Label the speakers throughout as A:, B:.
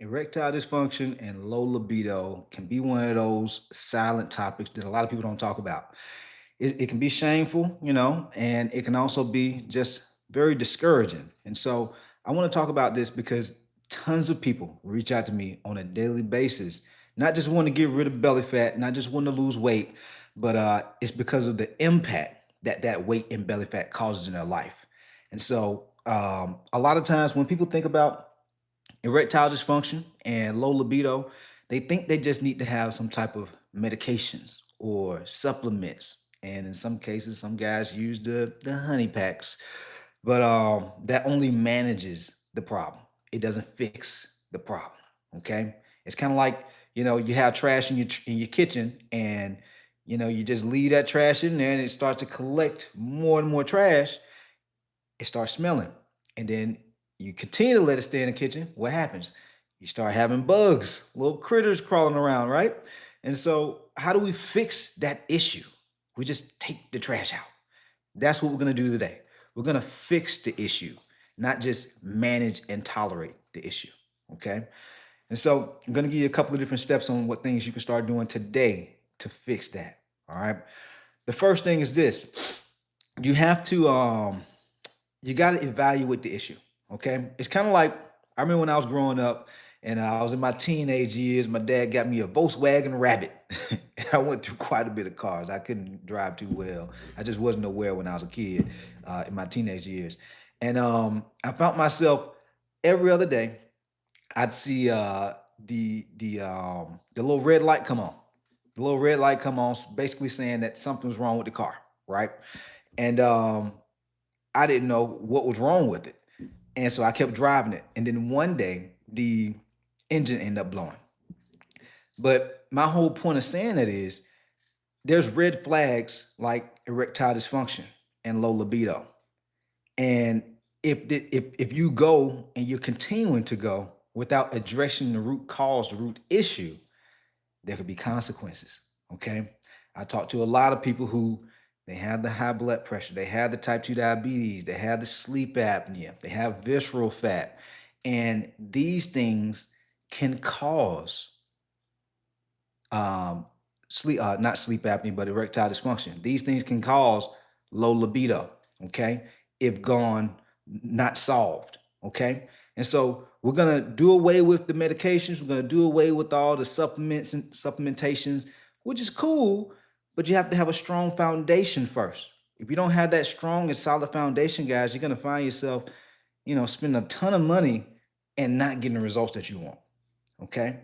A: Erectile dysfunction and low libido can be one of those silent topics that a lot of people don't talk about. It can be shameful, and it can also be just very discouraging. And so I want to talk about this because tons of people reach out to me on a daily basis, not just want to get rid of belly fat, not just want to lose weight, but it's because of the impact that that weight and belly fat causes in their life. And so a lot of times when people think about erectile dysfunction and low libido, they think they just need to have some type of medications or supplements. And in some cases, some guys use the honey packs, but that only manages the problem. It doesn't fix the problem. Okay, it's kind of like you have trash in your kitchen, and you just leave that trash in there, and it starts to collect more and more trash. It starts smelling. And then you continue to let it stay in the kitchen. What happens? You start having bugs, little critters crawling around, right? And so, how do we fix that issue? We just take the trash out. That's what we're going to do today. We're going to fix the issue, not just manage and tolerate the issue. Okay. And so, I'm going to give you a couple of different steps on what things you can start doing today to fix that. All right. The first thing is this: you have to you got to evaluate the issue. Okay, it's kind of like I remember when I was growing up and I was in my teenage years. My dad got me a Volkswagen Rabbit, and I went through quite a bit of cars. I couldn't drive too well. I just wasn't aware when I was a kid in my teenage years, and I found myself every other day. I'd see the little red light come on. The little red light come on, basically saying that something's wrong with the car, right? And I didn't know what was wrong with it. And so I kept driving it. And then one day the engine ended up blowing. But my whole point of saying that is there's red flags like erectile dysfunction and low libido. And if you go and you're continuing to go without addressing the root cause, the root issue, there could be consequences. Okay. I talk to a lot of people who they have the high blood pressure, they have the type 2 diabetes, they have the sleep apnea, they have visceral fat. And these things can cause um, sleep, not sleep apnea, but erectile dysfunction. These things can cause low libido, okay, if gone not solved, okay. And so we're gonna do away with the medications. We're gonna do away with all the supplements and supplementations, which is cool, but you have to have a strong foundation first. If you don't have that strong and solid foundation, guys, you're gonna find yourself, spending a ton of money and not getting the results that you want. Okay.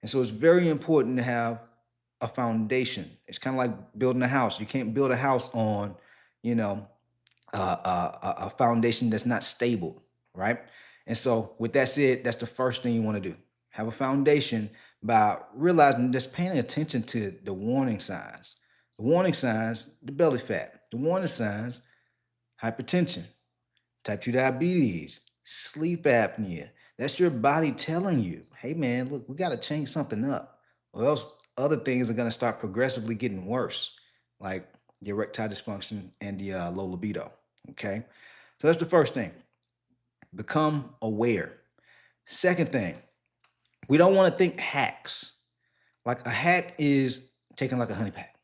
A: And so it's very important to have a foundation. It's kind of like building a house. You can't build a house on, you know, a foundation that's not stable, right? And so, with that said, that's the first thing you want to do. Have a foundation by realizing, just paying attention to the warning signs. The warning signs, the belly fat. The warning signs, hypertension, type 2 diabetes, sleep apnea. That's your body telling you, hey man, look, we got to change something up, or else other things are going to start progressively getting worse, like the erectile dysfunction and the low libido. Okay. So that's the first thing. Become aware. Second thing, we don't want to think hacks. Like a hack is taking like a honey pack,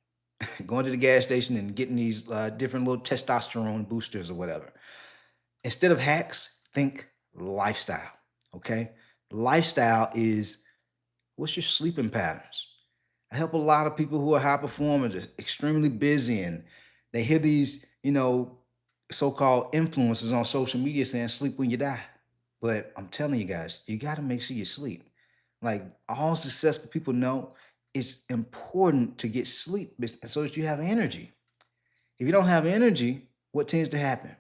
A: going to the gas station and getting these different little testosterone boosters or whatever. Instead of hacks, think lifestyle. Okay. Lifestyle is, what's your sleeping patterns? I help a lot of people who are high performers, extremely busy, and they hear these, so-called influencers on social media saying sleep when you die. But I'm telling you guys, you got to make sure you sleep. Like all successful people know, it's important to get sleep so that you have energy. If you don't have energy, what tends to happen?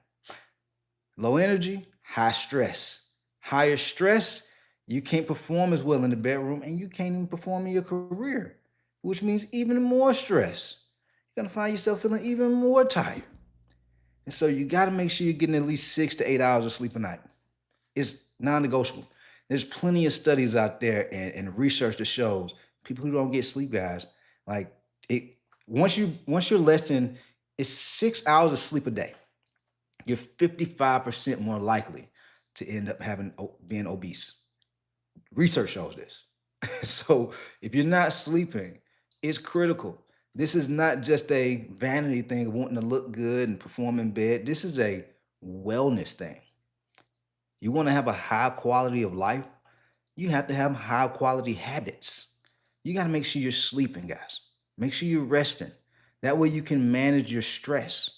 A: Low energy, high stress. Higher stress, you can't perform as well in the bedroom and you can't even perform in your career, which means even more stress. You're going to find yourself feeling even more tired. And so you got to make sure you're getting at least 6 to 8 hours of sleep a night. It's non negotiable. There's plenty of studies out there and research that shows people who don't get sleep, guys, like it, once you're less than, it's 6 hours of sleep a day, you're 55% more likely to end up being obese. Research shows this. So if you're not sleeping, it's critical. This is not just a vanity thing of wanting to look good and perform in bed. This is a wellness thing. You want to have a high quality of life, you have to have high quality habits. You got to make sure you're sleeping, guys. Make sure you're resting. That way you can manage your stress.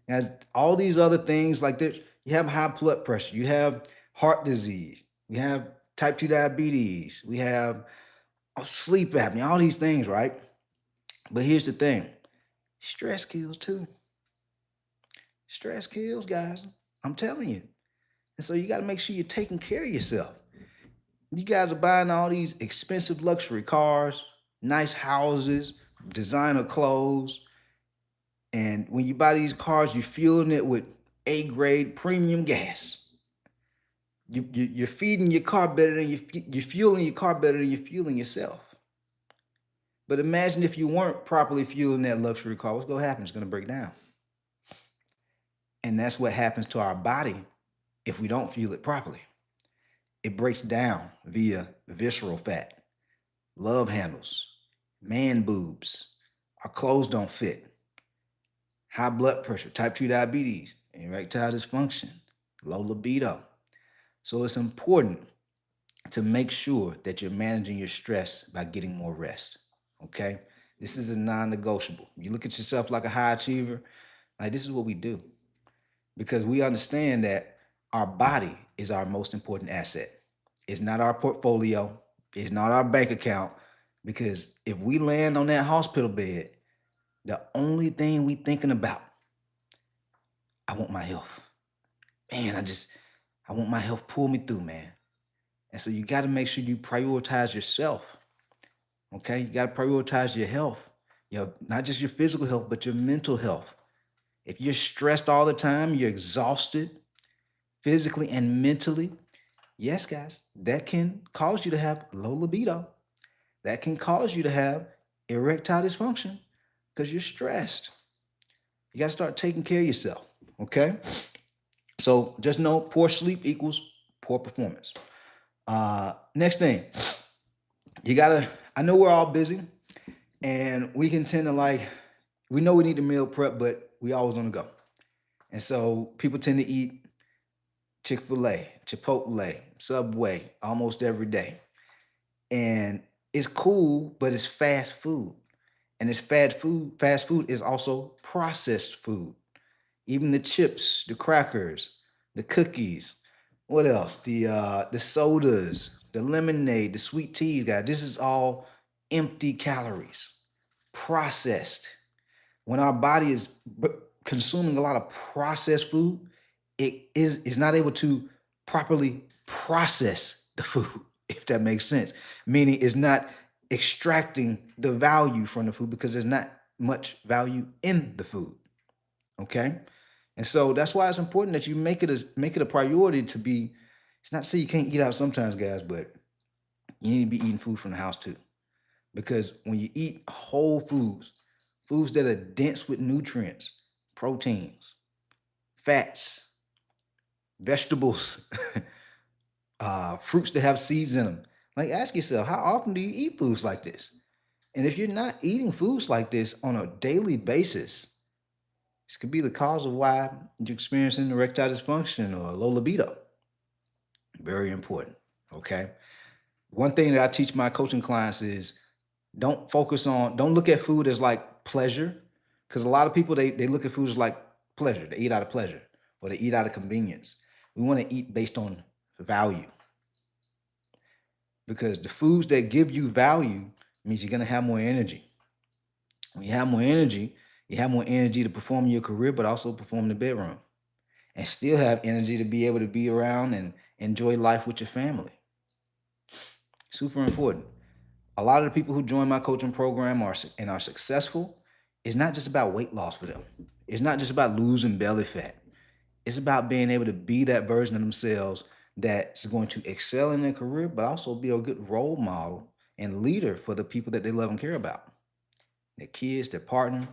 A: As all these other things like this, you have high blood pressure, you have heart disease, we have type 2 diabetes, we have sleep apnea, all these things, right? But here's the thing, stress kills too. Stress kills, guys. I'm telling you. And so you got to make sure you're taking care of yourself. You guys are buying all these expensive luxury cars, nice houses, designer clothes. And when you buy these cars, you're fueling it with A grade premium gas. You're feeding your car better than you're fueling your car better than you're fueling yourself. But imagine if you weren't properly fueling that luxury car, what's going to happen? It's going to break down. And that's what happens to our body if we don't fuel it properly. It breaks down via visceral fat, love handles, man boobs. Our clothes don't fit. High blood pressure, type 2 diabetes, erectile dysfunction, low libido. So it's important to make sure that you're managing your stress by getting more rest. Okay? This is a non negotiable. You look at yourself like a high achiever, like this is what we do because we understand that our body is our most important asset. It's not our portfolio, it's not our bank account. Because if we land on that hospital bed, the only thing we thinking about, I want my health. Man, I want my health pull me through, man. And so you got to make sure you prioritize yourself. Okay? You got to prioritize your health. Not just your physical health, but your mental health. If you're stressed all the time, you're exhausted physically and mentally, yes, guys, that can cause you to have low libido. That can cause you to have erectile dysfunction because you're stressed. You got to start taking care of yourself. Okay? So just know poor sleep equals poor performance. Next thing, you gotta. I know we're all busy, and we can tend to we know we need to meal prep, but we always on the go, and so people tend to eat Chick-fil-A, Chipotle, Subway almost every day, and it's cool, but it's fast food, and it's fast food. Fast food is also processed food. Even the chips, the crackers, the cookies. What else? The sodas, the lemonade, the sweet tea, guys. This is all empty calories, processed. When our body is consuming a lot of processed food, it is not able to properly process the food, if that makes sense. Meaning it's not extracting the value from the food because there's not much value in the food. Okay. And so that's why it's important that you make it a priority to be. It's not to say you can't eat out sometimes, guys, but you need to be eating food from the house too. Because when you eat whole foods, foods that are dense with nutrients, proteins, fats, vegetables, fruits that have seeds in them. Like ask yourself, how often do you eat foods like this? And if you're not eating foods like this on a daily basis, this could be the cause of why you're experiencing erectile dysfunction or low libido. Very important. Okay. One thing that I teach my coaching clients is don't look at food as like pleasure. Because a lot of people they look at food as like pleasure. They eat out of pleasure or they eat out of convenience. We want to eat based on value. Because the foods that give you value means you're gonna have more energy. When you have more energy to perform your career, but also perform in the bedroom. And still have energy to be able to be around and enjoy life with your family. Super important. A lot of the people who join my coaching program are successful. It's not just about weight loss for them. It's not just about losing belly fat. It's about being able to be that version of themselves that's going to excel in their career, but also be a good role model and leader for the people that they love and care about, their kids, their partner.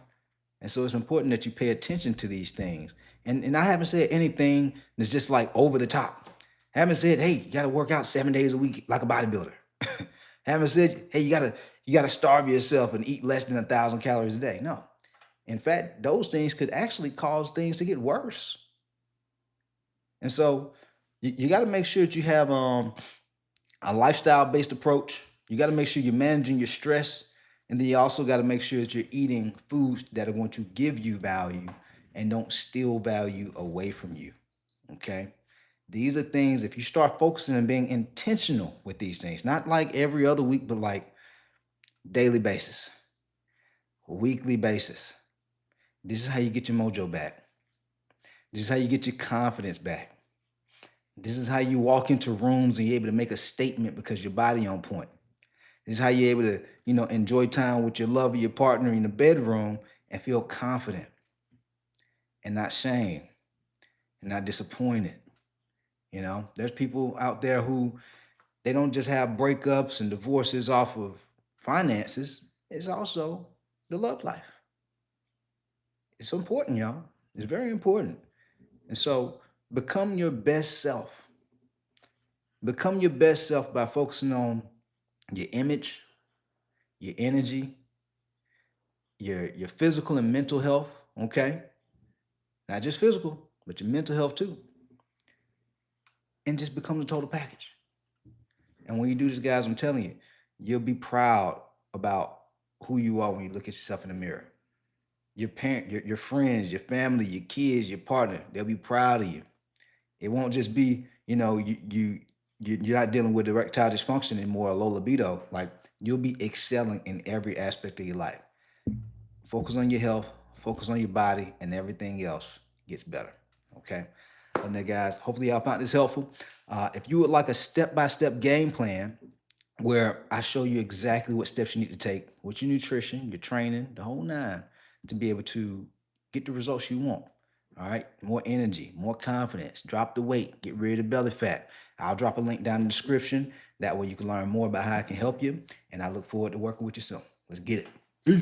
A: And so it's important that you pay attention to these things. And I haven't said anything that's just like over the top. Haven't said, hey, you gotta work out 7 days a week like a bodybuilder. Haven't said, hey, you gotta starve yourself and eat less than 1,000 calories a day. No. In fact, those things could actually cause things to get worse. And so you got to make sure that you have a lifestyle based approach. You got to make sure you're managing your stress. And then you also got to make sure that you're eating foods that are going to give you value and don't steal value away from you. Okay. These are things, if you start focusing and being intentional with these things, not like every other week, but like daily basis, weekly basis. This is how you get your mojo back. This is how you get your confidence back. This is how you walk into rooms and you're able to make a statement because your body on point. This is how you're able to, enjoy time with your lover, your partner in the bedroom and feel confident and not shame and not disappointed. There's people out there who they don't just have breakups and divorces off of finances. It's also the love life. It's important, y'all. It's very important. And so become your best self. Become your best self by focusing on your image, your energy, your physical and mental health, okay? Not just physical, but your mental health too. And just become the total package. And when you do this, guys, I'm telling you, you'll be proud about who you are when you look at yourself in the mirror. Your parent, your friends, your family, your kids, your partner, they'll be proud of you. It won't just be, you're not dealing with erectile dysfunction anymore, or low libido. Like you'll be excelling in every aspect of your life. Focus on your health, focus on your body, and everything else gets better. Okay. And then, guys, hopefully y'all found this helpful. If you would like a step-by-step game plan where I show you exactly what steps you need to take with your nutrition, your training, the whole nine, to be able to get the results you want. All right. More energy, more confidence, drop the weight, get rid of belly fat. I'll drop a link down in the description. That way you can learn more about how I can help you. And I look forward to working with you soon. Let's get it. Peace.